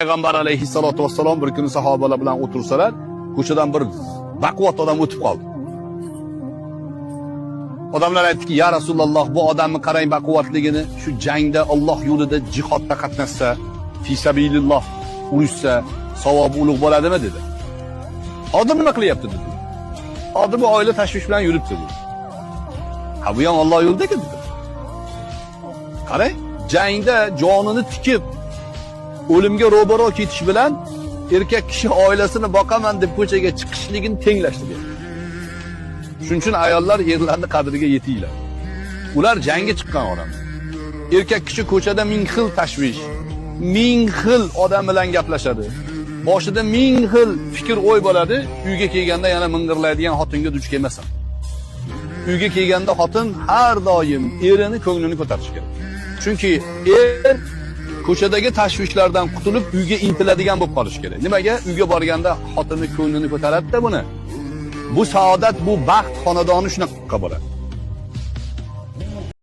Payg'ambar alayhissalotu vassalom bir kuni sahobalar bilan o'tirsalar, ko'chadan bir baquvvat odam o'tib qoldi. Odamlar aytdiki, "Ya Rasululloh, bu odamni qarang baquvvatligini, shu jangda Alloh yo'lida jihodda qatnashsa, fi sabililloh urushsa, savob ulug' bo'ladimi?" dedi. "Hozir nima qilyapti?" dedi. "Hozir bu oila tashvish bilan yuribdi" dedi. "Ha, bu ham Alloh yo'lida-ku" dedi. Qarang, jangda jonini tikib o'limga ro'baro ketish bilan erkak kishi oilasini boqaman deb ko'chaga chiqishligini tenglashdi dedi. Shuning uchun ayollar erlarning qadriga yetinglar. Ular jangga chiqqan odam. Erkak kishi ko'chada ming xil tashvish, ming xil odam bilan gaplashadi. Boshida ming xil fikr o'y bo'ladi, uyga kelganda yana ming'irlaydigan xotinga duch kelmasin. Uyga kelganda xotin har doim erini ko'nglini ko'tarishi kerak. Chunki er ko'chadagi tashvishlardan qutulib uyga intiladigan bo'lib qolish kerak. Nimaga? Uyga borganda xotini ko'nglini ko'taradi-da buni. Bu saodat, bu baxt xonadoni shunaqa bo'ladi.